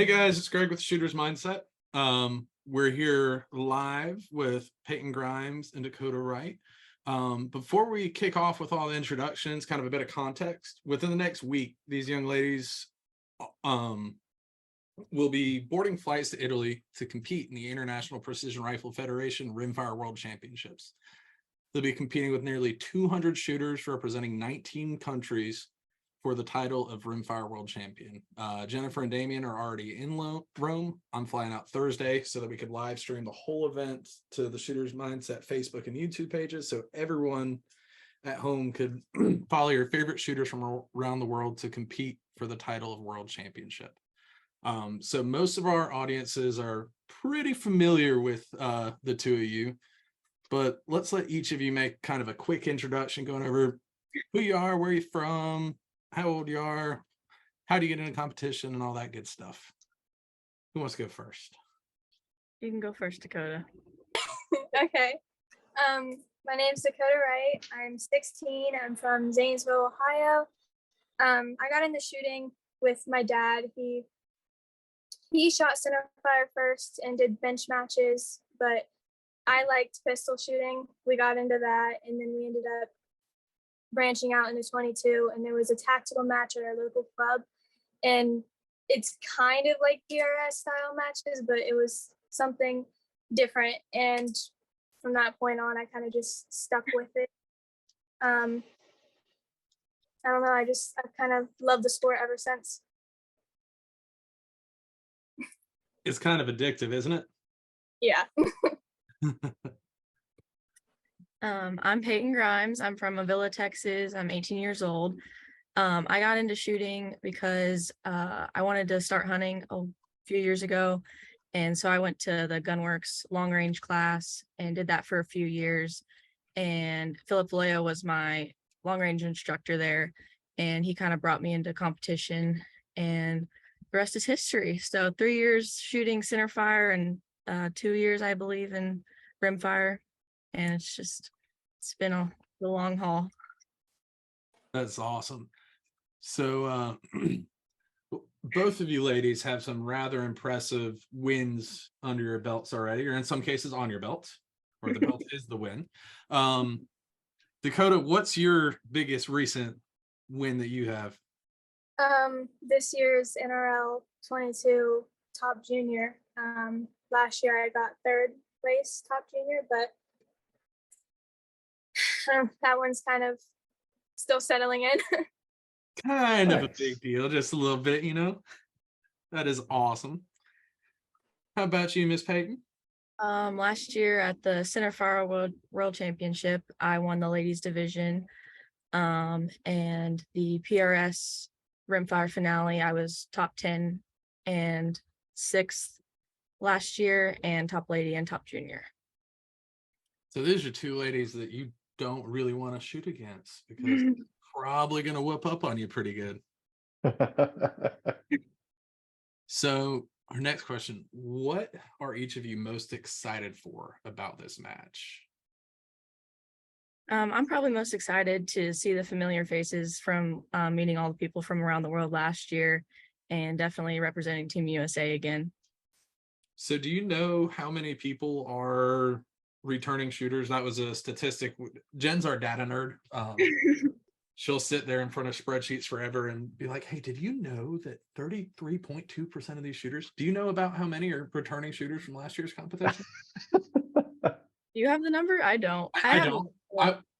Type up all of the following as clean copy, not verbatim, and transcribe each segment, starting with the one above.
Hey guys, it's Greg with Shooter's Mindset. We're here live with Payton Grimes and Dakota Wright. Before we kick off with all the introductions, kind of a bit of context, within the next week, these young ladies will be boarding flights to Italy to compete in the International Precision Rifle Federation Rimfire World Championships. They'll be competing with nearly 200 shooters representing 19 countries for the title of Rimfire World Champion. Jennifer and Damien are already in Rome. I'm flying out Thursday so that we could live stream the whole event to the Shooter's Mindset Facebook and YouTube pages, so everyone at home could follow your favorite shooters from around the world to compete for the title of World Championship. So most of our audiences are pretty familiar with the two of you, but let's let each of you make kind of a quick introduction, going over who you are, where you're from, how old you are, how do you get into competition, and all that good stuff. Who wants to go first? You can go first, Dakota. Okay. My name's Dakota Wright. I'm 16. I'm from Zanesville, Ohio. I got into shooting with my dad. He shot Centerfire first and did bench matches, but I liked pistol shooting. We got into that, and then we ended up branching out into 22, and there was a tactical match at our local club, and it's kind of like DRS style matches, but it was something different, and from that point on I kind of just stuck with it. I don't know, I've kind of loved the sport ever since. It's kind of addictive, isn't it? Yeah. I'm Payton Grimes. I'm from Avila, Texas. I'm 18 years old. I got into shooting because I wanted to start hunting a few years ago. And so I went to the Gunworks long range class and did that for a few years. And Philip Loya was my long range instructor there. And he kind of brought me into competition, and the rest is history. So 3 years shooting Centerfire and 2 years, I believe, in Rimfire. And it's been a long haul. That's awesome. So both of you ladies have some rather impressive wins under your belts already, or in some cases on your belt, or the belt is the win. Dakota, what's your biggest recent win that you have? This year's NRL 22 top junior. Last year I got third place top junior, but that one's kind of still settling in. Kind of a big deal, just a little bit, you know. That is awesome. How about you, Miss Payton? Last year at the Centerfire World Championship, I won the ladies division, and the PRS Rimfire finale, I was top 10 and 6th last year, and top lady and top junior. So these are two ladies that you don't really want to shoot against, because they're probably going to whoop up on you pretty good. So our next question, what are each of you most excited for about this match? I'm probably most excited to see the familiar faces from meeting all the people from around the world last year, and definitely representing Team USA again. So do you know how many people are returning shooters? That was a statistic. Jen's our data nerd. She'll sit there in front of spreadsheets forever and be like, hey, did you know that 33.2% of these shooters, do you know about how many are returning shooters from last year's competition? You have the number? I don't. I don't.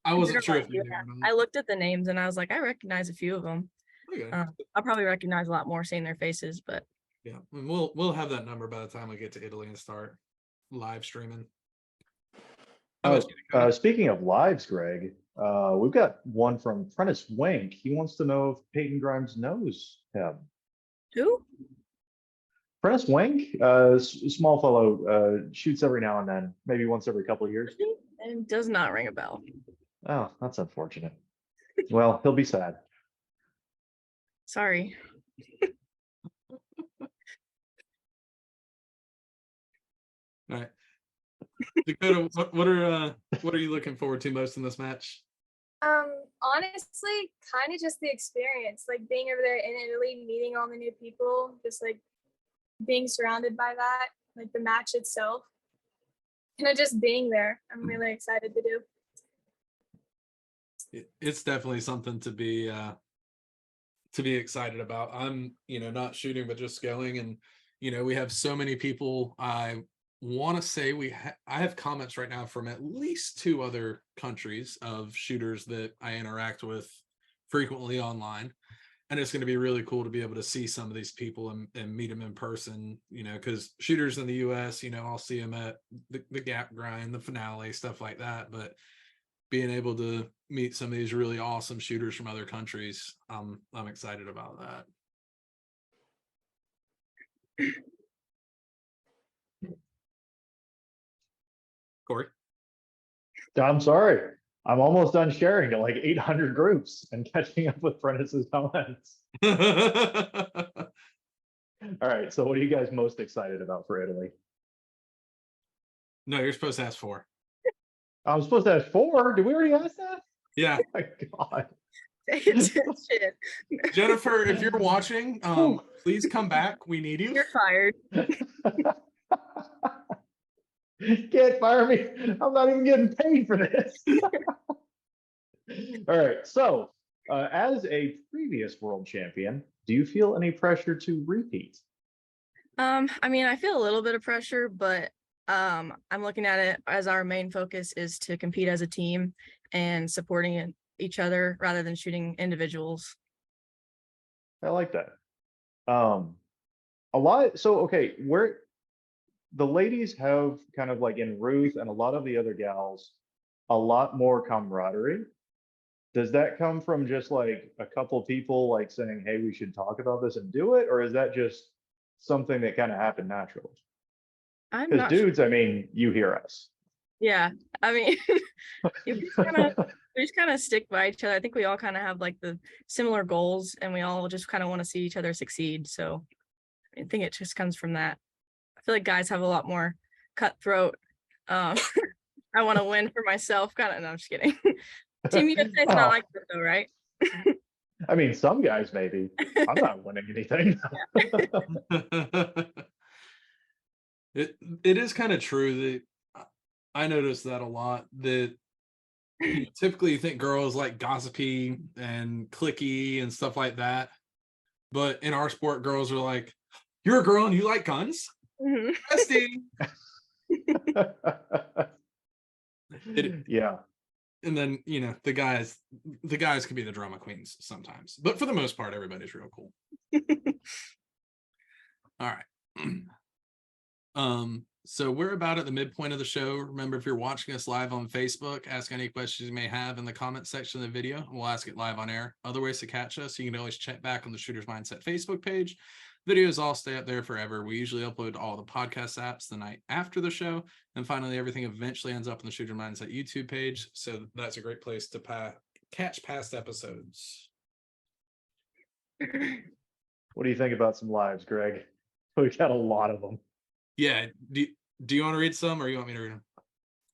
I wasn't sure if you knew. I looked at the names and I was like, I recognize a few of them. Okay. I'll probably recognize a lot more seeing their faces, but yeah, and we'll have that number by the time we get to Italy and start live streaming. Speaking of lives, Greg, we've got one from Prentice Wank. He wants to know if Payton Grimes knows him. Who? Prentice Wank, small fellow, shoots every now and then, maybe once every couple of years. It does not ring a bell. Oh, that's unfortunate. Well, he'll be sad. Sorry. All right. Dakota, what are you looking forward to most in this match? Honestly, kind of just the experience, like being over there in Italy, meeting all the new people, just like being surrounded by that, like the match itself, kind of just being there, I'm really excited to do. It's definitely something to be excited about. I'm, not shooting, but just going, and we have so many people. I want to say I have comments right now from at least 2 other countries of shooters that I interact with frequently online, and it's going to be really cool to be able to see some of these people and meet them in person. Because shooters in the U.S., I'll see them at the Gap Grind, the Finale, stuff like that, but being able to meet some of these really awesome shooters from other countries, I'm excited about that. Corey? I'm sorry. I'm almost done sharing to like 800 groups and catching up with Prentice's comments. All right. So what are you guys most excited about for Italy? No, you're supposed to ask 4. I'm supposed to have 4. Did we already ask that? Yeah. Oh my God. Pay attention. Jennifer, if you're watching, please come back. We need you. You're fired. Can't fire me. I'm not even getting paid for this. All right. So, as a previous world champion, do you feel any pressure to repeat? I mean, I feel a little bit of pressure, but I'm looking at it as our main focus is to compete as a team and supporting each other rather than shooting individuals. I like that. A lot. So, okay, where the ladies have kind of like in Ruth and a lot of the other gals, a lot more camaraderie. Does that come from just like a couple people like saying, hey, we should talk about this and do it? Or is that just something that kind of happened naturally? I'm Because not sure. dudes, I mean, you hear us. Yeah, I mean, we just kind of stick by each other. I think we all kind of have like the similar goals, and we all just kind of want to see each other succeed. So I think it just comes from that. I feel like guys have a lot more cutthroat. I want to win for myself. Kind of. No, I'm just kidding. Team USA is not like that though, right? I mean, some guys maybe. I'm not winning anything. It is kind of true that I noticed that a lot, that typically you think girls like gossipy and cliquey and stuff like that, but in our sport, girls are like, you're a girl and you like guns? Mhm. Bestie. Yeah. And then the guys can be the drama queens sometimes, but for the most part, everybody's real cool. All right. So we're about at the midpoint of the show. Remember, if you're watching us live on Facebook, ask any questions you may have in the comment section of the video, and we'll ask it live on air. Other ways to catch us, you can always check back on the Shooter's Mindset Facebook page. Videos all stay up there forever. We usually upload to all the podcast apps the night after the show. And finally, everything eventually ends up on the Shooter Mindset YouTube page. So that's a great place to catch past episodes. What do you think about some lives, Greg? We've got a lot of them. Yeah. Do you want to read some, or you want me to read them?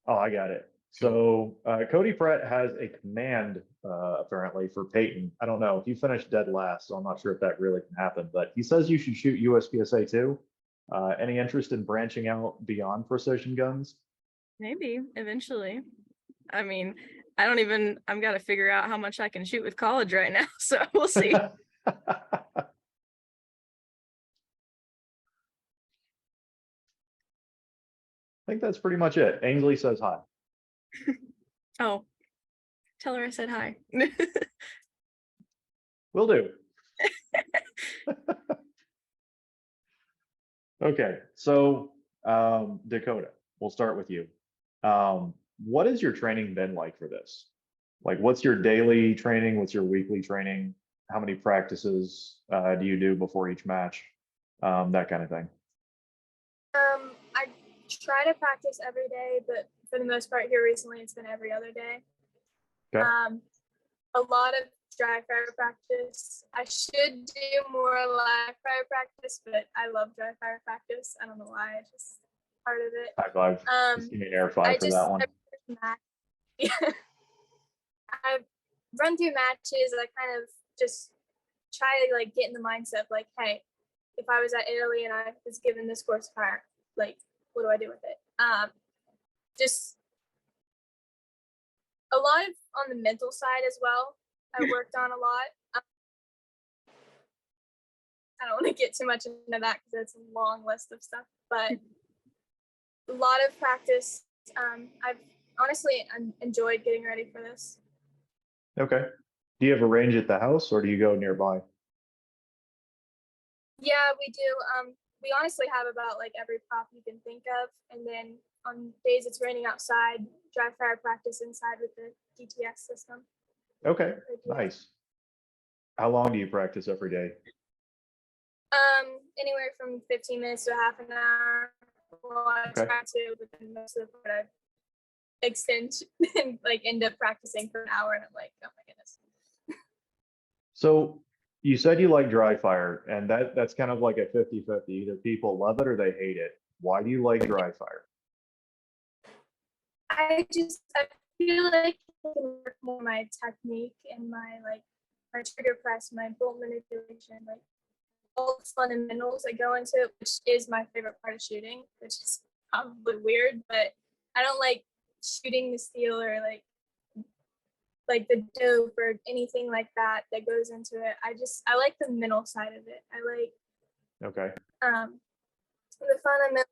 Oh, I got it. So Cody Pratt has a command apparently for Payton. I don't know. He finished dead last, so I'm not sure if that really can happen. But he says you should shoot USPSA too. Any interest in branching out beyond precision guns? Maybe eventually. I mean, I've got to figure out how much I can shoot with college right now. So we'll see. I think that's pretty much it. Ainsley says hi. Oh, tell her I said hi. Will do. Okay, so Dakota, we'll start with you. What has your training been like for this? Like, what's your daily training? What's your weekly training? How many practices do you do before each match? That kind of thing. I try to practice every day, but for the most part here recently, it's been every other day. Okay. A lot of dry fire practice. I should do more live fire practice, but I love dry fire practice. I don't know why, it's just part of it. High five. Just give me an air five for that one. I run through matches. I kind of just try to like get in the mindset of like, hey, if I was at Italy and I was given this course fire, like, what do I do with it? Just a lot of on the mental side as well. I worked on a lot. I don't want to get too much into that because it's a long list of stuff, but a lot of practice. I've honestly enjoyed getting ready for this. Okay. Do you have a range at the house or do you go nearby? Yeah, we do. We honestly have about like every prop you can think of, and then on days it's raining outside, dry fire practice inside with the DTS system. Okay, nice. How long do you practice every day? Anywhere from 15 minutes to half an hour. Well, I Okay. try to, but then most of the part I extend and like end up practicing for an hour, and I'm like, oh my goodness. So you said you like dry fire, and that's kind of like a 50-50. Either people love it or they hate it. Why do you like dry fire? I feel like I can work more my technique and my trigger press, my bolt manipulation, like all the fundamentals that go into it, which is my favorite part of shooting, which is probably weird, but I don't like shooting the steel or like the dope or anything like that goes into it. I like the mental side of it. I like Okay. the fundamental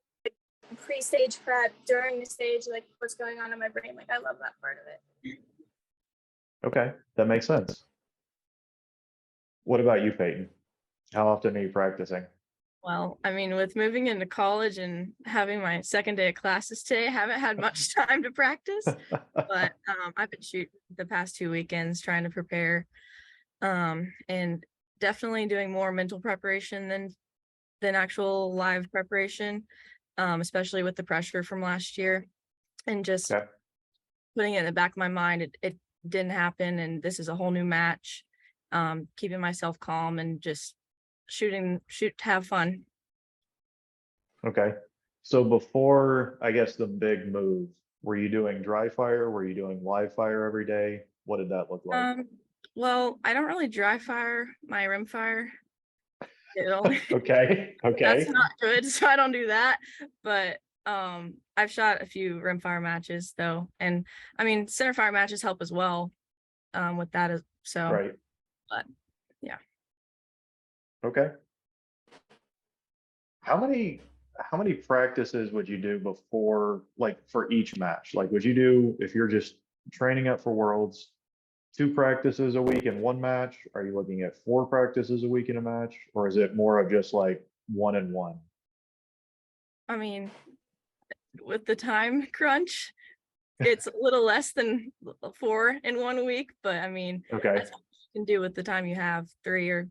pre-stage prep, during the stage, like what's going on in my brain. Like I love that part of it. Okay, that makes sense. What about you, Peyton? How often are you practicing? Well, I mean, with moving into college and having my second day of classes today, I haven't had much time to practice, but I've been shooting the past 2 weekends trying to prepare, and definitely doing more mental preparation than actual live preparation, especially with the pressure from last year, and just Okay. putting it in the back of my mind, it didn't happen, and this is a whole new match. Keeping myself calm and just shoot to have fun. Okay. So before, I guess, the big move, were you doing dry fire? Were you doing live fire every day? What did that look like? Well, I don't really dry fire my rimfire. Okay. That's Okay. not good, so I don't do that. But I've shot a few rimfire matches though, and I mean centerfire matches help as well with that as so. Right. But yeah. Okay. How many practices would you do before, like for each match? Like, would you do, if you're just training up for Worlds, 2 practices a week in one match? Are you looking at 4 practices a week in a match? Or is it more of just like 1 and 1? I mean, with the time crunch, it's a little less than 4 in 1 week, but I mean, Okay. that's what you can do with the time you have, 3 or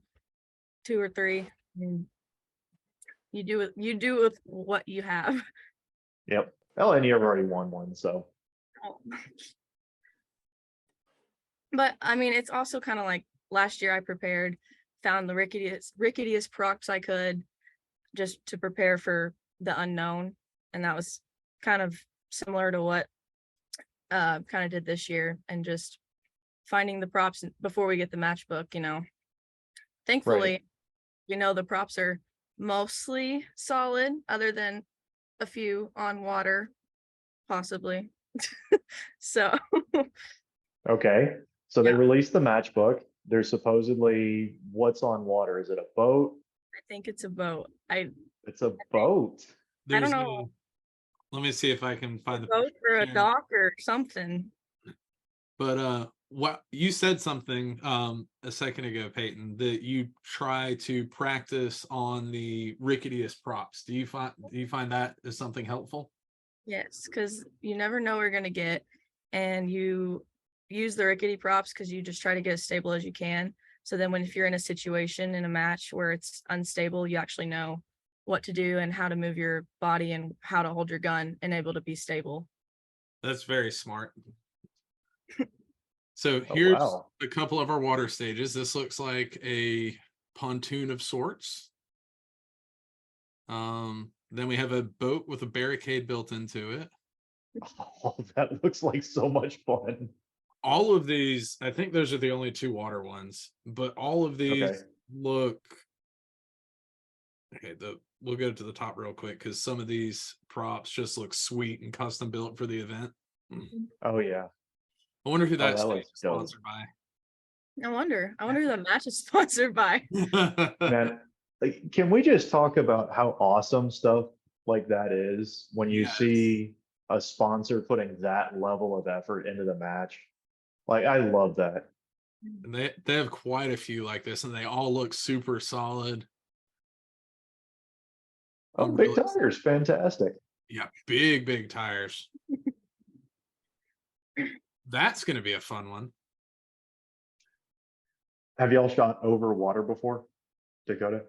2 or 3. I mean, you do with what you have. Yep. Oh, and you've already won one, so. But I mean, it's also kind of like last year I prepared, found the ricketiest props I could just to prepare for the unknown. And that was kind of similar to what kind of did this year, and just finding the props before we get the matchbook, Thankfully, Right. the props are mostly solid other than a few on water, possibly. So Okay. So they yeah, released the matchbook. There's supposedly, what's on water? Is it a boat? I think it's a boat. It's a boat. I don't There's know, no, let me see if I can a find the boat picture or a here. dock or something. But what you said something a second ago, Peyton, that you try to practice on the ricketiest props. Do you find that is something helpful? Yes, because you never know what you're gonna get, and you use the rickety props because you just try to get as stable as you can. So then if you're in a situation in a match where it's unstable, you actually know what to do and how to move your body and how to hold your gun and able to be stable. That's very smart. So Oh, here's wow. a couple of our water stages. This looks like a pontoon of sorts. Then we have a boat with a barricade built into it. Oh, that looks like so much fun. All of these, I think those are the only 2 water ones, but all of these Okay. look, Okay, we'll go to the top real quick because some of these props just look sweet and custom built for the event. Oh yeah. I wonder who Oh, that's that looks dope. sponsored by. I wonder who the match is sponsored by. Man, like, can we just talk about how awesome stuff like that is when you Yes. see a sponsor putting that level of effort into the match? Like, I love that. And they have quite a few like this, and they all look super solid. Oh, I'm big really- tires, fantastic. Yeah, big tires. That's gonna be a fun one. Have y'all shot over water before, Dakota?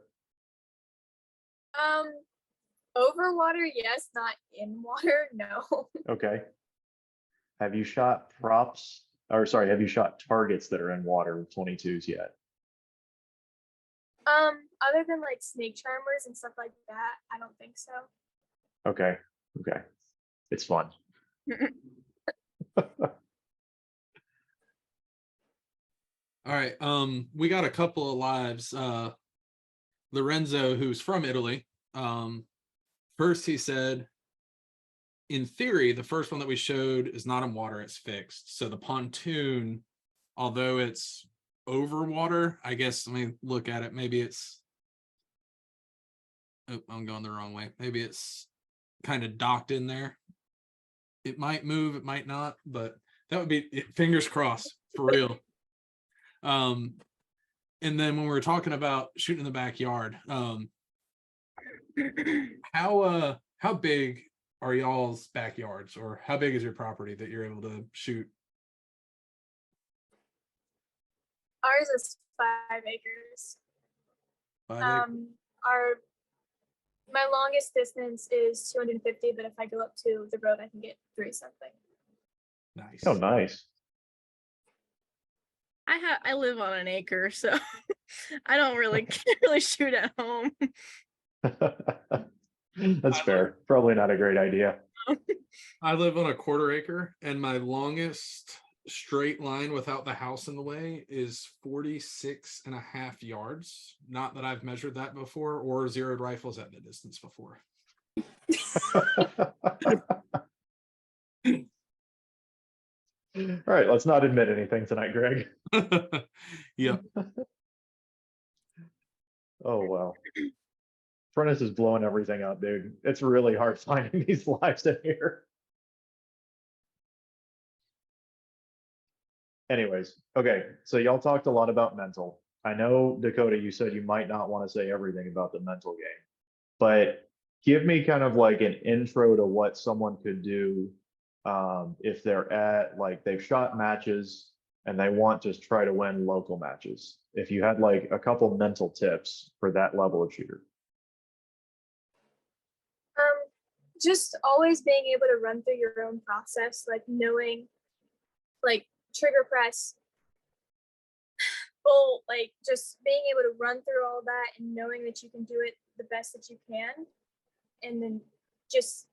Over water, yes, not in water, no. Okay. Have you shot props, or sorry, have you shot targets that are in water with 22s yet? Other than like snake charmers and stuff like that, I don't think so. Okay, okay. It's fun. All right. We got a couple of lives. Lorenzo, who's from Italy. First he said, in theory, the first one that we showed is not in water, it's fixed. So the pontoon, although it's over water, I guess, let me look at it. Maybe it's, oh, I'm going the wrong way. Maybe it's kind of docked in there. It might move, it might not, but that would be fingers crossed for real. And then when we were talking about shooting in the backyard, how big are y'all's backyards, or how big is your property that you're able to shoot? Ours is 5 acres. 5 acres? My longest distance is 250, but if I go up to the road, I can get 3 something. Nice. Oh, nice. I live on an acre, so I don't really can't really shoot at home. That's fair. Probably not a great idea. I live on a 1/4 acre, and my longest straight line without the house in the way is 46.5 yards. Not that I've measured that before or zeroed rifles at the distance before. All right, let's not admit anything tonight, Greg. Yep. Oh, wow. Furnace is blowing everything up, dude. It's really hard finding these lives in here. Anyways, okay, so y'all talked a lot about mental. I know, Dakota, you said you might not want to say everything about the mental game, but give me kind of like an intro to what someone could do if they're at, like, they've shot matches and they want to try to win local matches. If you had like a couple mental tips for that level of shooter. Just always being able to run through your own process, like knowing, like, trigger press, bolt, like just being able to run through all that and knowing that you can do it the best that you can, and then just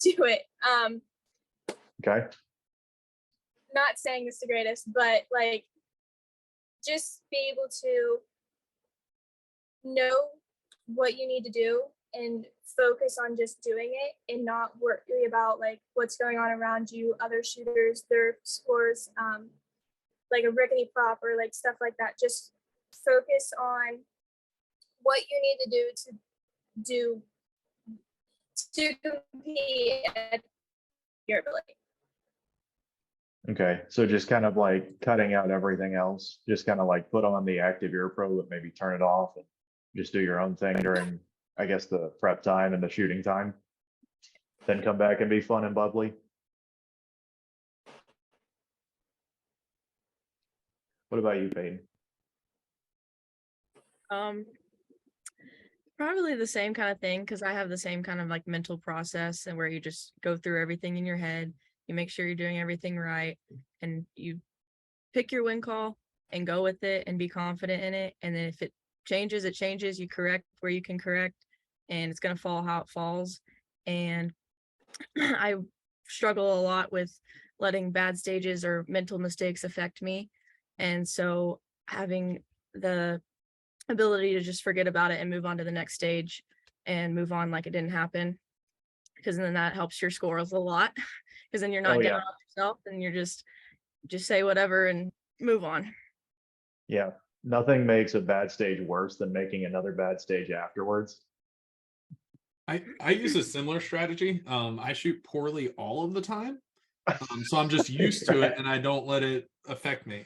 do it. Okay. Not saying it's the greatest, but like just be able to know what you need to do and focus on just doing it and not worry about like what's going on around you, other shooters, their scores, like a rickety prop or like stuff like that. Just focus on what you need to do to compete at your ability. Okay, so just kind of like cutting out everything else, just kind of like put on the active ear pro, but maybe turn it off and just do your own thing during, I guess, the prep time and the shooting time. Then come back and be fun and bubbly. What about you, Payton? Probably the same kind of thing, because I have the same kind of like mental process, and where you just go through everything in your head, you make sure you're doing everything right, and you pick your win call and go with it and be confident in it. And then if it changes, it changes. You correct where you can correct, and it's gonna fall how it falls. And I struggle a lot with letting bad stages or mental mistakes affect me. And so having the ability to just forget about it and move on to the next stage and move on like it didn't happen, because then that helps your scores a lot, because then you're not Oh, down yeah. on yourself and you're just say whatever and move on. Yeah. Nothing makes a bad stage worse than making another bad stage afterwards. I use a similar strategy. I shoot poorly all of the time. So I'm just used to it and I don't let it affect me.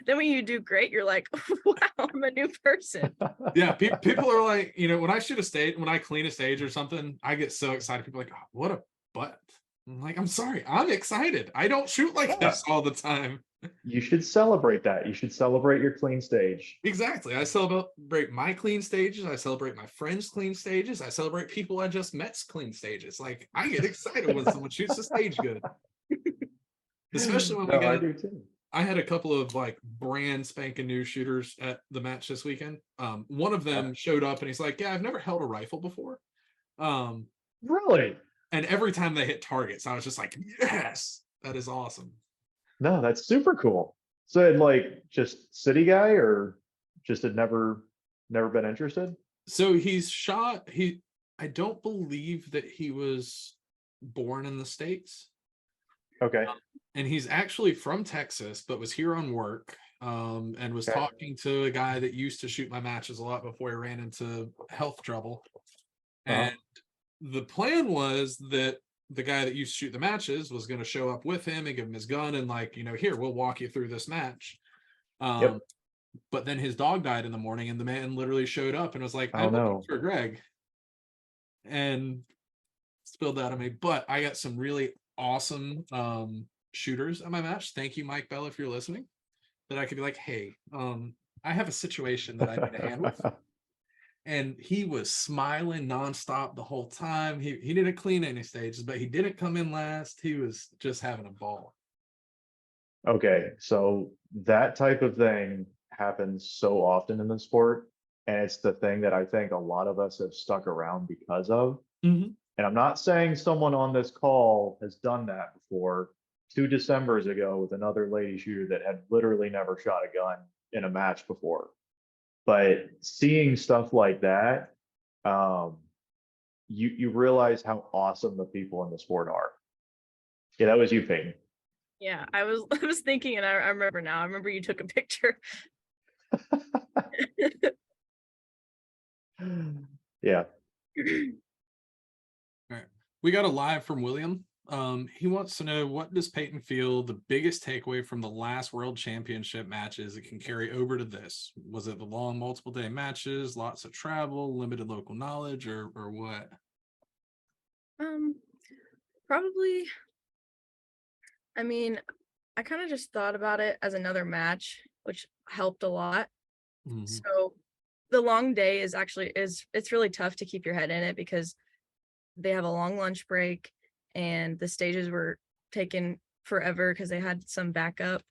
Then when you do great, you're like, wow, I'm a new person. Yeah, people are like, when I shoot a stage, when I clean a stage or something, I get so excited. People are like, oh, what a butt. I'm like, I'm sorry, I'm excited. I don't shoot like this all the time. You should celebrate that. You should celebrate your clean stage. Exactly. I celebrate my clean stages. I celebrate my friends' clean stages. I celebrate people I just met's clean stages. Like, I get excited when someone shoots the stage good. Especially when No, I do too. I had a couple of like brand spanking new shooters at the match this weekend. One of them showed up and he's like, yeah, I've never held a rifle before. Really? And every time they hit targets, I was just like, yes, that is awesome. No, that's super cool. So like just city guy or just had never been interested? So he's shot, I don't believe that he was born in the States. Okay. And he's actually from Texas, but was here on work, and was talking to a guy that used to shoot my matches a lot before he ran into health trouble. And the plan was that the guy that used to shoot the matches was going to show up with him and give him his gun and like, here, we'll walk you through this match. But then his dog died in the morning and the man literally showed up and was like, I'm looking for Greg, and spilled that on me. But I got some really awesome shooters at my match. Thank you, Mike Bell, if you're listening, that I could be like, hey, I have a situation that I need to handle. And he was smiling nonstop the whole time. He didn't clean any stages, but he didn't come in last. He was just having a ball. Okay, so that type of thing happens so often in the sport, and it's the thing that I think a lot of us have stuck around because of. And I'm not saying someone on this call has done that before. 2 Decembers ago with another lady shooter that had literally never shot a gun in a match before. But seeing stuff like that, you realize how awesome the people in the sport are. Yeah, that was you, Payton. Yeah, I was thinking, and I remember now. I remember you took a picture. Yeah. All right. We got a live from William. He wants to know, what does Payton feel the biggest takeaway from the last World Championship matches that can carry over to this? Was it the long multiple day matches, lots of travel, limited local knowledge, or what? Probably, I mean, I kind of just thought about it as another match, which helped a lot. So the long day is actually it's really tough to keep your head in it because they have a long lunch break and the stages were taken forever because they had some backup,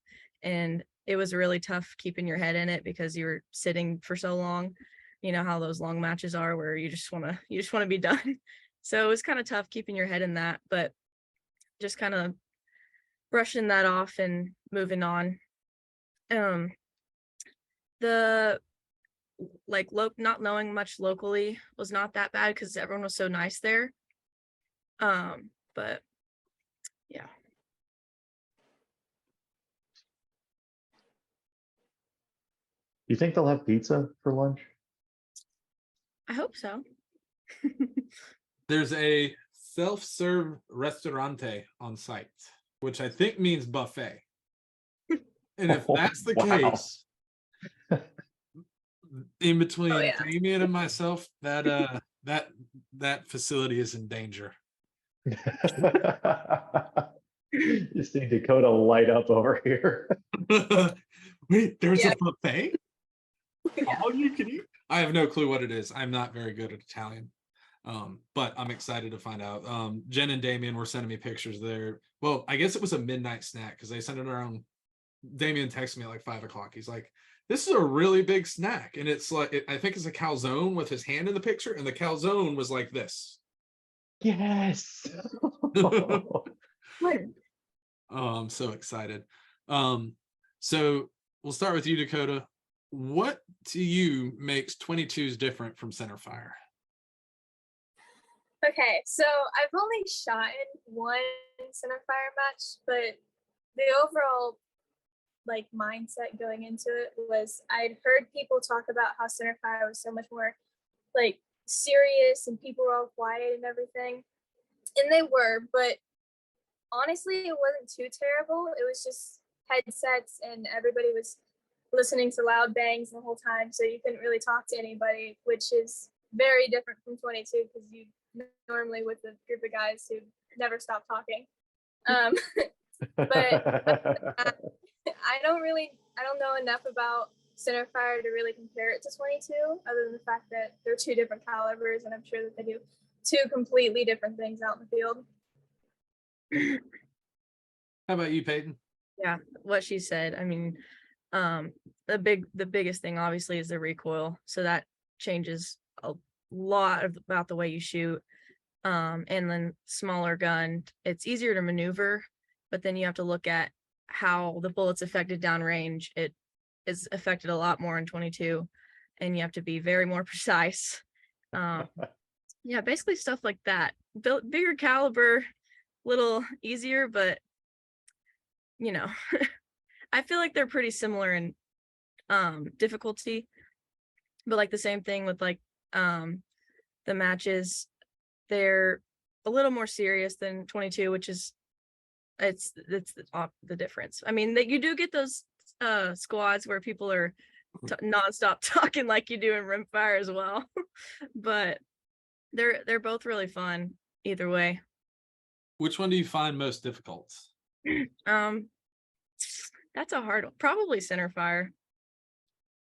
and it was really tough keeping your head in it because you were sitting for so long. You know how those long matches are where you just want to be done. So it was kind of tough keeping your head in that, but just kind of brushing that off and moving on. The not knowing much locally was not that bad because everyone was so nice there. But yeah. You think they'll have pizza for lunch? I hope so. There's a self-serve restaurante on site, which I think means buffet. And if that's the case, in between Damien and myself, that facility is in danger. You see Dakota light up over here. Wait, there's a buffet? All you can eat? I have no clue what it is. I'm not very good at Italian. But I'm excited to find out. Jen and Damien were sending me pictures there. Well, I guess it was a midnight snack because they sent it around. Damien texted me at like 5 o'clock. He's like, this is a really big snack. And it's like, I think it's a calzone with his hand in the picture. And the calzone was like this. Yes. I'm so excited. So we'll start with you, Dakota. What to you makes 22s different from Centerfire? Okay, so I've only shot in one Centerfire match, but the overall like mindset going into it was I'd heard people talk about how Centerfire was so much more like serious and people were all quiet and everything. And they were, but honestly, it wasn't too terrible. It was just headsets and everybody was listening to loud bangs the whole time. So you couldn't really talk to anybody, which is very different from 22 because you normally with a group of guys who never stop talking. But I don't know enough about Centerfire to really compare it to 22, other than the fact that they're two different calibers, and I'm sure that they do two completely different things out in the field. How about you, Payton? Yeah, what she said. I mean, the biggest thing obviously is the recoil. So that changes a lot about the way you shoot. And then smaller gun, it's easier to maneuver, but then you have to look at how the bullet's affected downrange. It is affected a lot more in 22, and you have to be very more precise. Yeah, basically stuff like that. Bigger caliber, little easier, but you know, I feel like they're pretty similar in difficulty, but like the same thing with like the matches, they're a little more serious than 22, which is it's the difference. I mean, that you do get those squads where people are nonstop talking like you do in Rimfire as well, but they're both really fun either way. Which one do you find most difficult? That's a hard one. Probably Centerfire.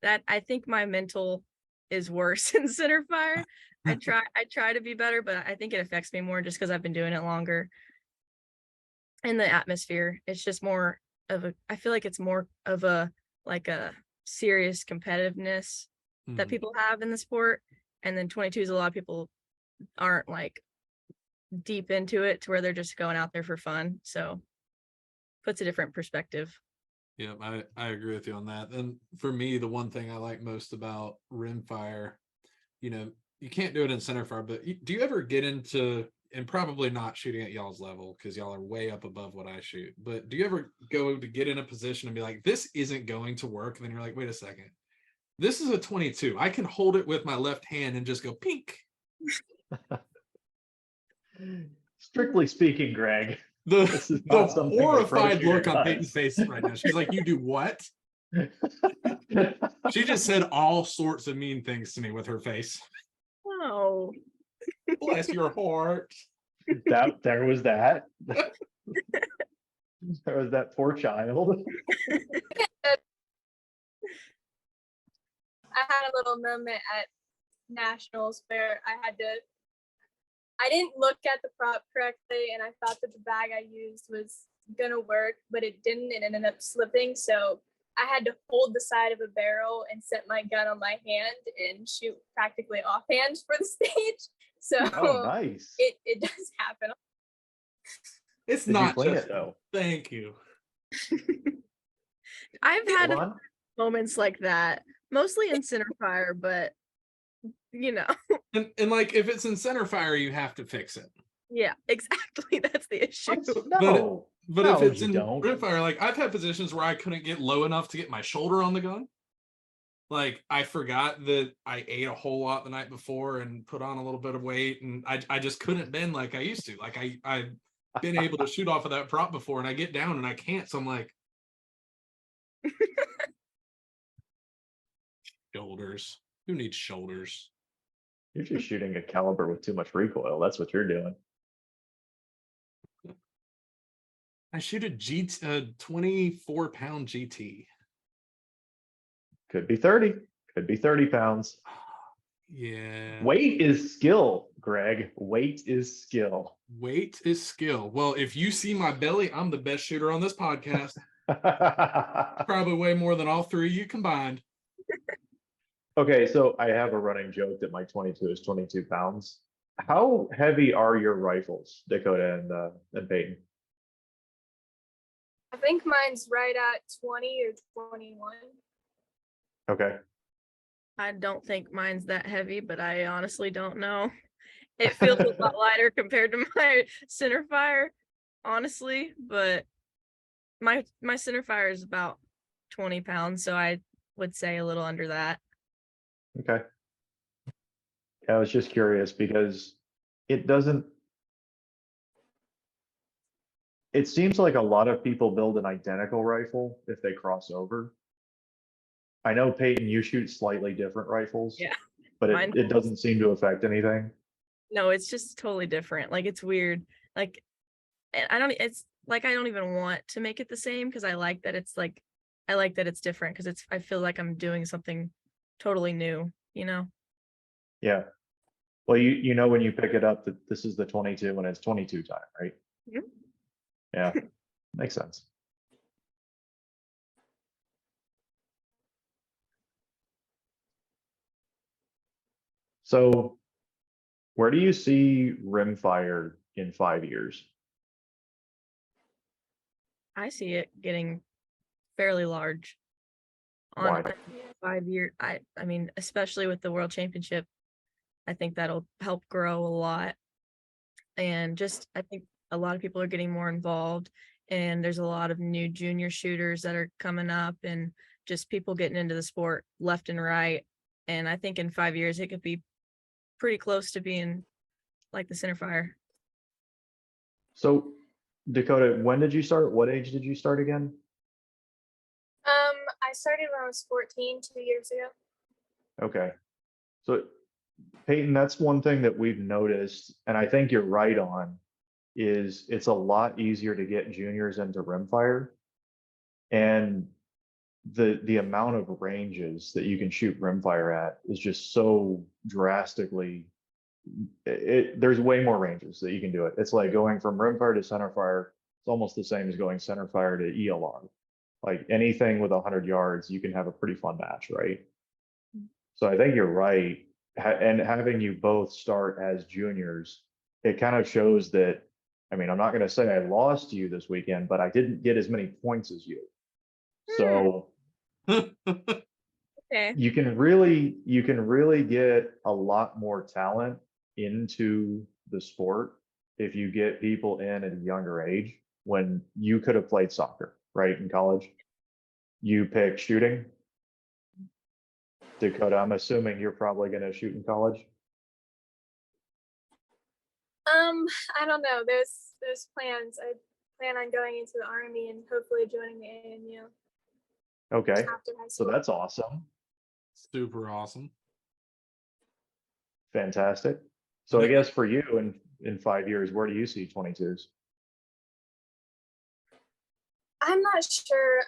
That I think my mental is worse in Centerfire. I try to be better, but I think it affects me more just because I've been doing it longer. And the atmosphere, it's just more of a, I feel like it's more of a like a serious competitiveness that people have in the sport. And then 22s, a lot of people aren't like deep into it to where they're just going out there for fun. So puts a different perspective. Yeah, I agree with you on that. And for me, the one thing I like most about Rimfire, you know, you can't do it in Centerfire, but do you ever get into, and probably not shooting at y'all's level because y'all are way up above what I shoot, but do you ever go to get in a position and be like, this isn't going to work? And then you're like, wait a second, this is a 22. I can hold it with my left hand and just go pink. Strictly speaking, Greg, The not something that horrified Pro look Shooter on does. Peyton's face right now. She's like, you do what? She just said all sorts of mean things to me with her face. Oh, Bless your heart. There was that. There was that poor child. I had a little moment at nationals where I didn't look at the prop correctly, and I thought that the bag I used was gonna work, but it didn't, and it ended up slipping. So I had to hold the side of a barrel and set my gun on my hand and shoot practically offhand for the stage. So Oh, nice. it does happen. It's Did you not clean just it though? thank you. I've had Hold on. moments like that, mostly in Centerfire, but you know, And like if it's in Centerfire, you have to fix it. yeah, exactly. That's the issue. No, But no, if it's you in don't. Rimfire, like I've had positions where I couldn't get low enough to get my shoulder on the gun. Like I forgot that I ate a whole lot the night before and put on a little bit of weight, and I just couldn't bend like I used to. Like I've been able to shoot off of that prop before, and I get down and I can't. So I'm like, shoulders. Who needs shoulders? You're just shooting a caliber with too much recoil. That's what you're doing. I shoot a 24-pound GT. Could be 30. Could be 30 pounds. Yeah. Weight is skill, Greg. Weight is skill. Weight is skill. Well, if you see my belly, I'm the best shooter on this podcast. Probably way more than all three of you combined. Okay, so I have a running joke that my 22 is 22 pounds. How heavy are your rifles, Dakota and Payton? I think mine's right at 20 or 21. Okay. I don't think mine's that heavy, but I honestly don't know. It feels a lot lighter compared to my Centerfire, honestly, but my Centerfire is about 20 pounds, so I would say a little under that. Okay. I was just curious because it doesn't, it seems like a lot of people build an identical rifle if they cross over. I know, Peyton, you shoot slightly different rifles, Yeah. but Mine- it doesn't seem to affect anything. No, it's just totally different. Like it's weird. Like and it's like I don't even want to make it the same because I like that it's like I like that it's different because I feel like I'm doing something totally new, you know? Yeah. Well, you know when you pick it up that this is the 22 when it's 22 time, right? Mhm. Yeah, makes sense. So where do you see Rimfire in 5 years? I see it getting fairly large on Why? a 5 year. I mean, especially with the world championship, I think that'll help grow a lot. And just I think a lot of people are getting more involved and there's a lot of new junior shooters that are coming up and just people getting into the sport left and right. And I think in 5 years it could be pretty close to being like the Centerfire. So Dakota, when did you start? What age did you start again? I started when I was 14, 2 years ago. Okay. So Peyton, that's one thing that we've noticed, and I think you're right on, is it's a lot easier to get juniors into rimfire. And the amount of ranges that you can shoot rimfire at is just so drastically there's way more ranges that you can do it. It's like going from rimfire to centerfire. It's almost the same as going centerfire to ELR. Like anything with 100 yards, you can have a pretty fun match, right? So I think you're right. And having you both start as juniors, it kind of shows that, I mean, I'm not going to say I lost to you this weekend, but I didn't get as many points as you. So Okay. you can really get a lot more talent into the sport if you get people in at a younger age. When you could have played soccer, right, in college, you pick shooting. Dakota, I'm assuming you're probably going to shoot in college. I don't know. There's plans. I plan on going into the Army and hopefully joining the AMU Okay, after high so school. that's awesome. Super awesome. Fantastic. So I guess for you in 5 years, where do you see 22s? I'm not sure.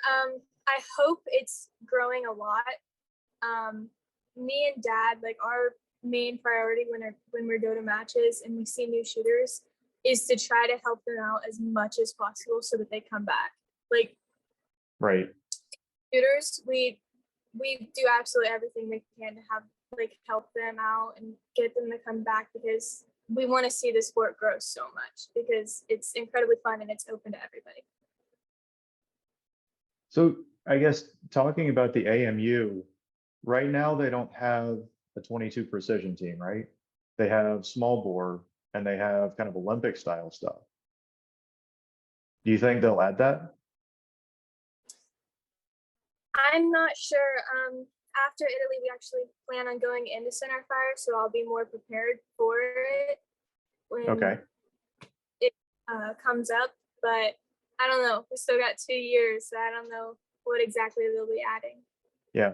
I hope it's growing a lot. Me and Dad, like our main priority when we go to matches and we see new shooters is to try to help them out as much as possible so that they come back. Like Right. shooters, we do absolutely everything we can to have help them out and get them to come back because we want to see the sport grow so much because it's incredibly fun and it's open to everybody. So I guess talking about the AMU, right now they don't have a 22 precision team, right? They have small bore and they have kind of Olympic style stuff. Do you think they'll add that? I'm not sure. After Italy, we actually plan on going into Centerfire, so I'll be more prepared for it when Okay. it comes up. But I don't know. We still got 2 years, so I don't know what exactly they'll be adding. Yeah.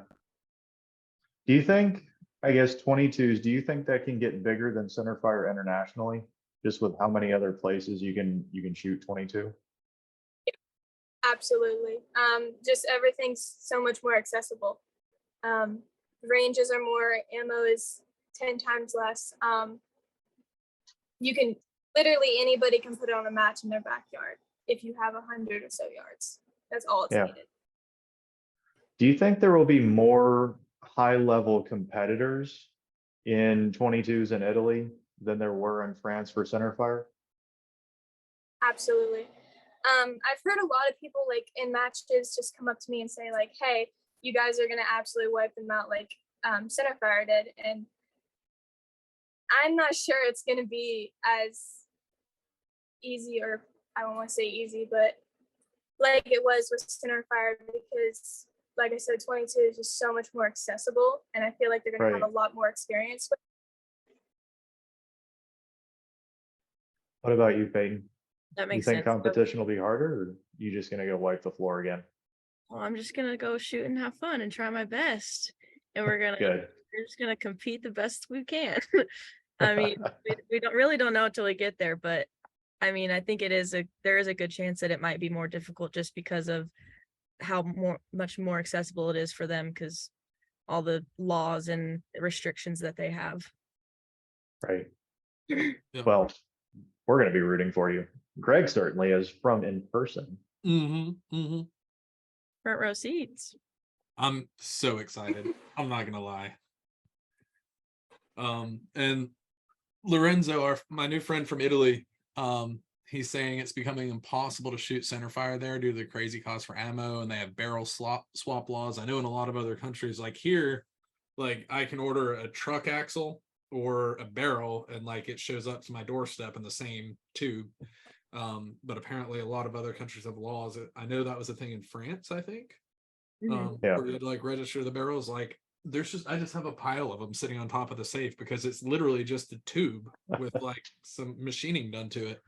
Do you think, I guess 22s, do you think that can get bigger than Centerfire internationally? Just with how many other places you can shoot 22? Absolutely. Just everything's so much more accessible. Ranges are more, ammo is 10 times less. You can literally anybody can put it on a match in their backyard if you have 100 or so yards. That's all it's needed. Do you think there will be more high-level competitors in 22s in Italy than there were in France for Centerfire? Absolutely. I've heard a lot of people in matches just come up to me and say hey, you guys are gonna absolutely wipe them out. Centerfire did, and I'm not sure it's going to be as easy, or I don't want to say easy, but like it was with Centerfire, because like I said, 22 is just so much more accessible, and I feel like they're going to have a lot more experience with. What about you, Peyton? That You makes think sense. So, competition will be harder, or you just gonna go wipe the floor again? well, I'm just gonna go shoot and have fun and try my best, and Good. we're just gonna compete the best we can. I mean, we don't know until we get there, but I mean, I think there is a good chance that it might be more difficult just because of how much more accessible it is for them, because all the laws and restrictions that they have. Right. Yeah. Well, we're gonna be rooting for you. Greg certainly is from in person. Front row seats. I'm so excited. I'm not gonna lie. And Lorenzo, my new friend from Italy, he's saying it's becoming impossible to shoot Centerfire there due to the crazy cost for ammo, and they have barrel swap laws. I know in a lot of other countries, like here, like I can order a truck axle or a barrel, and like it shows up to my doorstep in the same tube. But apparently a lot of other countries have laws. I know that was a thing in France, I think. Mhm. Yeah. Where you'd like register the barrels. Like I just have a pile of them sitting on top of the safe because it's literally just a tube with like some machining done to it.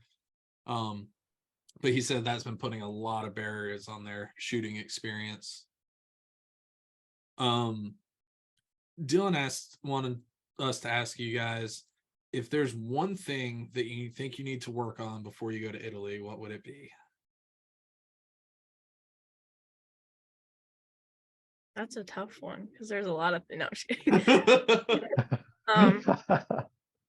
But he said that's been putting a lot of barriers on their shooting experience. Dylan wanted us to ask you guys, if there's one thing that you think you need to work on before you go to Italy, what would it be? That's a tough one because there's a lot of no, I'm just kidding.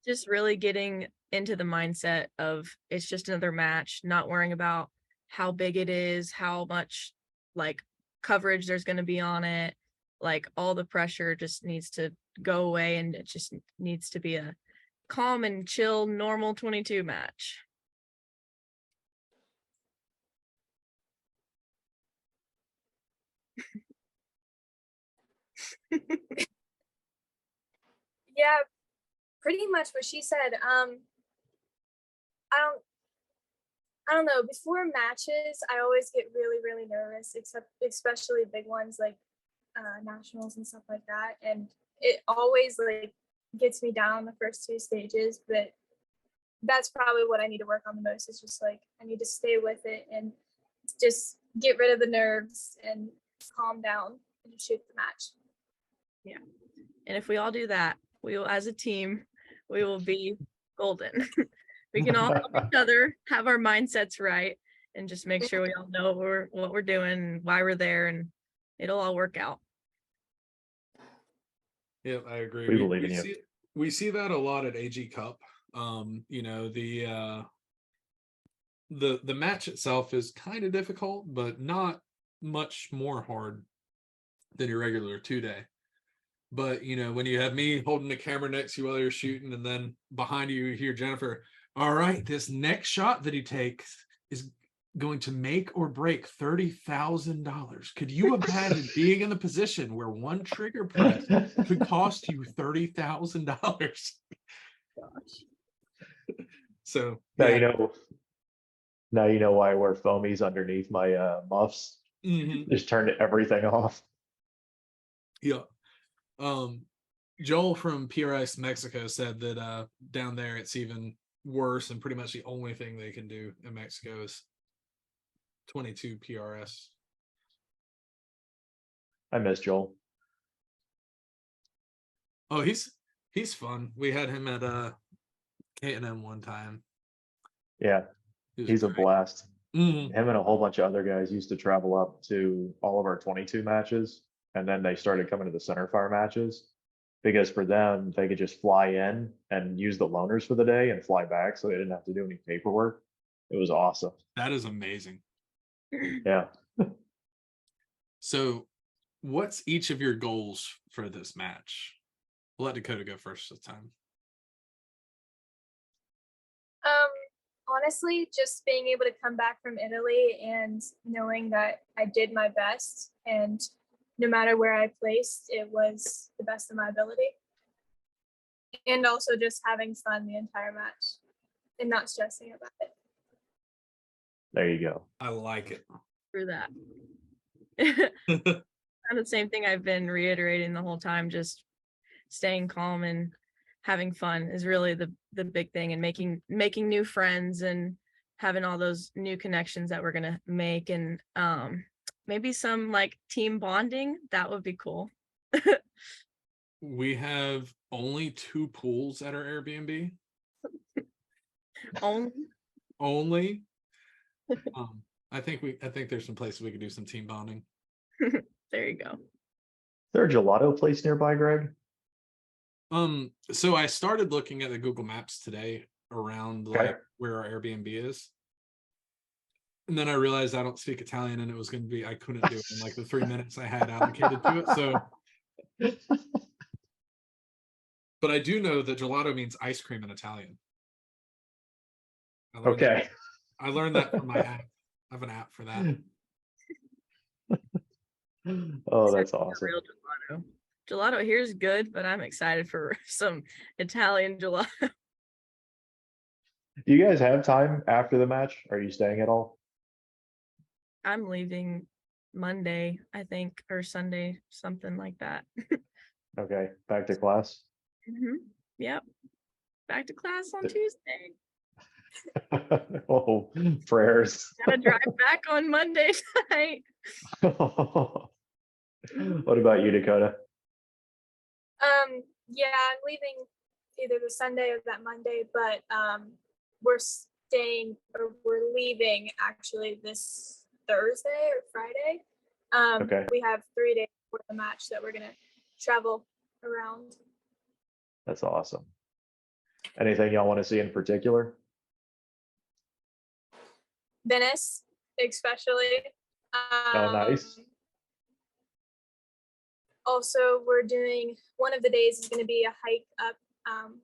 Just really getting into the mindset of it's just another match, not worrying about how big it is, how much like coverage there's going to be on it. Like all the pressure just needs to go away, and it just needs to be a calm and chill, normal 22 match. Yeah, pretty much what she said. I don't know. Before matches, I always get really, really nervous, especially big ones like nationals and stuff like that. And it always like gets me down the first two stages. But that's probably what I need to work on the most. It's just like I need to stay with it and just get rid of the nerves and calm down and shoot the match. Yeah. And if we all do that, we will, as a team, we will be golden. We can all help each other, have our mindsets right, and just make sure we all know what we're doing, and why we're there, and it'll all work out. Yeah, I agree. We believe in you. We see that a lot at AG Cup. You know, the match itself is kind of difficult, but not much more hard than your regular 2-day. But you know, when you have me holding the camera next to you while you're shooting, and then behind you hear Jennifer, all right, this next shot that he takes is going to make or break $30,000. Could you imagine being in the position where one trigger press could cost you $30,000? So Now yeah. you know why I wear foamies underneath my muffs. Just turned everything off. Yeah. Joel from PRS Mexico said that down there it's even worse, and pretty much the only thing they can do in Mexico is 22 PRS. I miss Joel. Oh, he's fun. We had him at K&M one time. Yeah, he's a blast. Mm-hmm. Him and a whole bunch of other guys used to travel up to all of our 22 matches, and then they started coming to the Centerfire matches because for them, they could just fly in and use the loaners for the day and fly back, so they didn't have to do any paperwork. It was awesome. That is amazing. Yeah. So, what's each of your goals for this match? We'll let Dakota go first this time. Honestly, just being able to come back from Italy and knowing that I did my best and no matter where I placed, it was the best of my ability. And also just having fun the entire match and not stressing about it. There you go. I like it. For that. And the same thing I've been reiterating the whole time, just staying calm and having fun is really the big thing, and making new friends and having all those new connections that we're gonna make, and maybe some like team bonding. That would be cool. We have only 2 pools at our Airbnb. Only Only. I think there's some places we could do some team bonding. there you go. Is there a gelato place nearby, Greg? So I started looking at the Google Maps today around Okay. like where our Airbnb is. And then I realized I don't speak Italian, and it was going to be, I couldn't do it in like the 3 minutes I had allocated to it. So, but I do know that gelato means ice cream in Italian. Okay. I learned that from my app. I have an app for that. Oh, that's A awesome. real gelato. Gelato here is good, but I'm excited for some Italian gelato. Do you guys have time after the match? Are you staying at all? I'm leaving Monday, I think, or Sunday, something like that. Okay, back to class. Yep. Back to class on Tuesday. Oh, prayers. Gotta drive back on Monday night. What about you, Dakota? Yeah, I'm leaving either the Sunday or that Monday, but we're leaving actually this Thursday or Friday. Okay. We have 3 days for the match that we're gonna travel around. That's awesome. Anything y'all want to see in particular? Venice, especially. Oh, nice. Also, we're doing, one of the days is going to be a hike up. I'm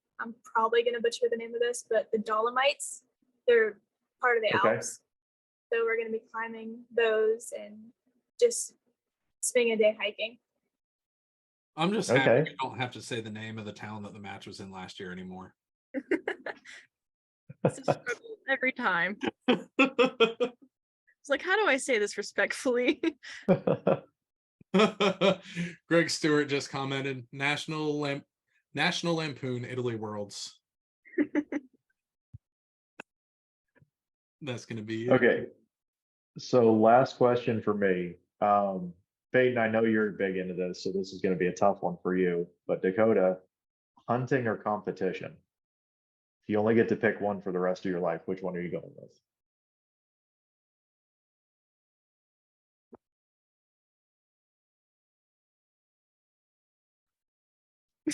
probably going to butcher the name of this, but the Dolomites, they're part of the Okay. Alps. So we're going to be climbing those and just spending a day hiking. I'm just happy Okay. we don't have to say the name of the town that the match was in last year anymore. It's a struggle every time. It's like, how do I say this respectfully? Greg Stewart just commented, National Lampoon Italy Worlds. That's gonna be it. Okay. So last question for me. Payton, I know you're big into this, so this is going to be a tough one for you. But Dakota, hunting or competition? If you only get to pick one for the rest of your life, which one are you going with? I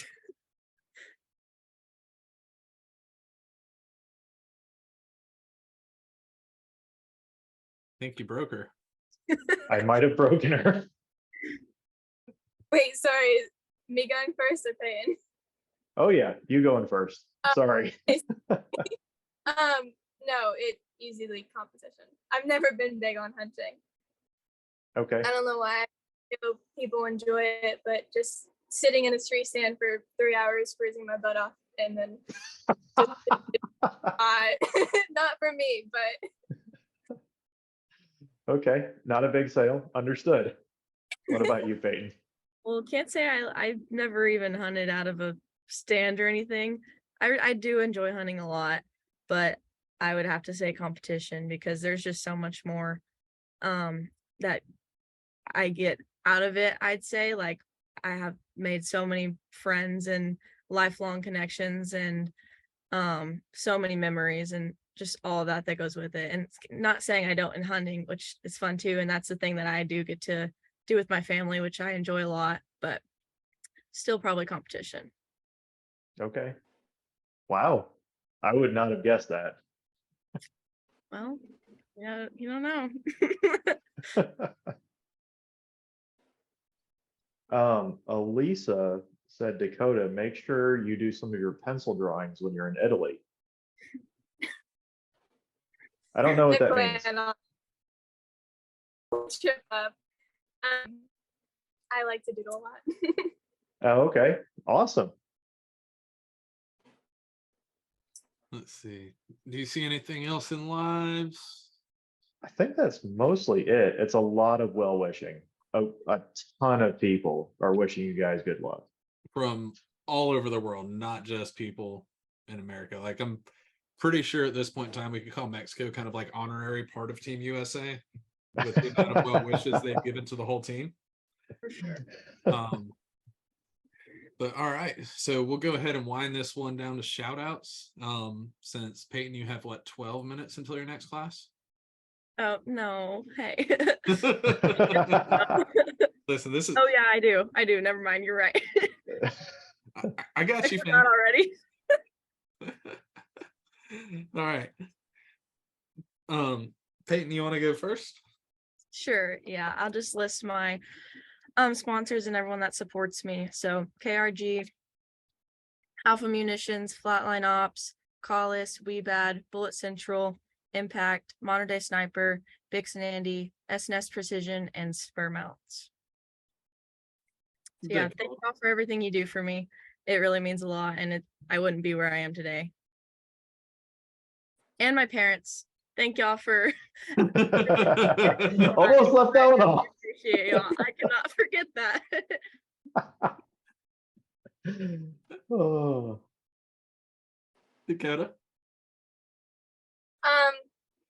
think you broke her. I might have broken her. Wait, sorry, me going first or Payton? Oh yeah, you going first. Sorry. No, it easily competition. I've never been big on hunting. Okay. I don't know why. I know people enjoy it, but just sitting in a tree stand for 3 hours, freezing my butt off, and then not for me. But Okay, not a big sale. Understood. What about you, Payton? Well, can't say I've never even hunted out of a stand or anything. I do enjoy hunting a lot, but I would have to say competition, because there's just so much more that I get out of it. I'd say, like, I have made so many friends and lifelong connections, and so many memories, and just all of that goes with it. And it's not saying I don't in hunting, which is fun too, and that's the thing that I do get to do with my family, which I enjoy a lot, but still probably competition. Okay. Wow. I would not have guessed that. Well, yeah, you don't know. Elisa said, Dakota, make sure you do some of your pencil drawings when you're in Italy. I don't know what that means. plan on trip up. I I like to doodle a lot. Oh, okay. Awesome. Let's see. Do you see anything else in lives? I think that's mostly it. It's a lot of well wishing. A ton of people are wishing you guys good luck. From all over the world, not just people in America. Like I'm pretty sure at this point in time we could call Mexico kind of like honorary part of Team USA with the amount of well wishes they've given to the whole team. For sure. Um, but all right, so we'll go ahead and wind this one down to shout outs. Since Peyton, you have what, 12 minutes until your next class? Oh no. Hey. Listen, this is Oh yeah, I do. Never mind. You're right. I got you, Not fam. already. All right. Peyton, you want to go first? Sure. Yeah. I'll just list my sponsors and everyone that supports me. So KRG, Alpha Munitions, Flatline Ops, Collis, Weebad, Bullet Central, Impact, Modern Day Sniper, Bix and Andy, SNS Precision, and Spur Mounts. So yeah, thank you all for everything you do for me. It really means a lot, and I wouldn't be where I am today. And my parents, thank y'all for Almost left that one off. appreciate y'all. I cannot forget that. Oh, Dakota.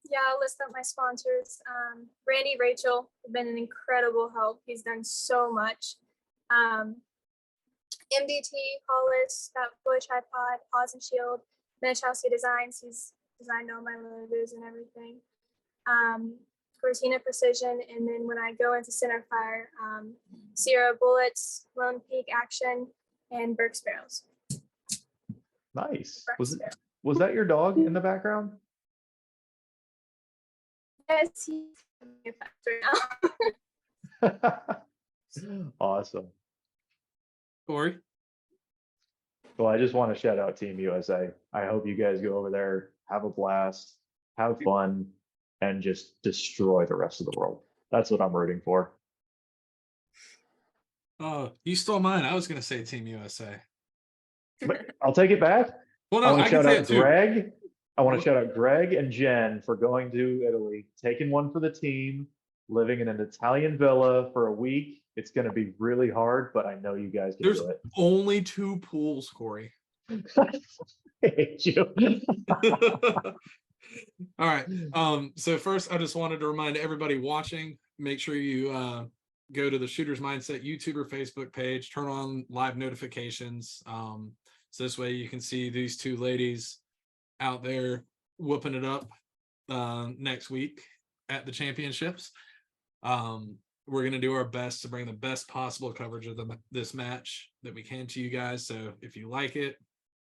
Yeah, I'll list up my sponsors. Randy Rachel have been an incredible help. He's done so much. MDT, Hollis, Fat Boy Tripod, Paws and Shield, Chelsea Designs. He's designed all my logos and everything. Cortina Precision, and then when I go into Centerfire, Sierra Bullets, Lone Peak Action, and Burke Sparrows. nice. Was that your dog in the background? Yes, he's right now. Awesome. Corey. Well, I just want to shout out Team USA. I hope you guys go over there, have a blast, have fun, and just destroy the rest of the world. That's what I'm rooting for. Oh, you stole mine. I was going to say Team USA. But I'll take it back. Well, I no, want I to can shout say out it too. Greg. I want to shout out Greg and Jen for going to Italy, taking one for the team, living in an Italian villa for a week. It's going to be really hard, but I know you guys can There's do it. only 2 pools, Corey. I hate you. All right. So first, I just wanted to remind everybody watching, make sure you go to the Shooter's Mindset YouTube or Facebook page, turn on live notifications. So this way you can see these 2 ladies out there whooping it up next week at the championships. We're going to do our best to bring the best possible coverage of this match that we can to you guys. So if you like it,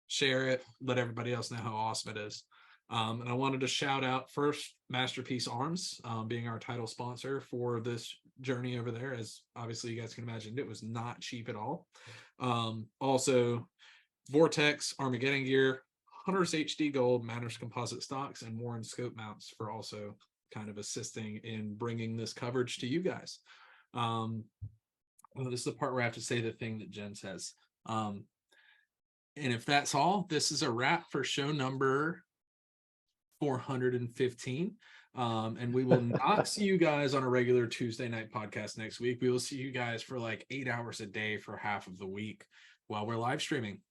share it, let everybody else know how awesome it is. And I wanted to shout out first Masterpiece Arms, being our title sponsor for this journey over there. As obviously you guys can imagine, it was not cheap at all. Also Vortex Armageddon gear, Hunter's HD Gold, Manners Composite Stocks, and Warren Scope Mounts for also kind of assisting in bringing this coverage to you guys. Well, this is the part where I have to say the thing that Jen says. And if that's all, this is a wrap for show number 415. And we will not see you guys on a regular Tuesday night podcast next week. We will see you guys for like 8 hours a day for half of the week while we're live streaming.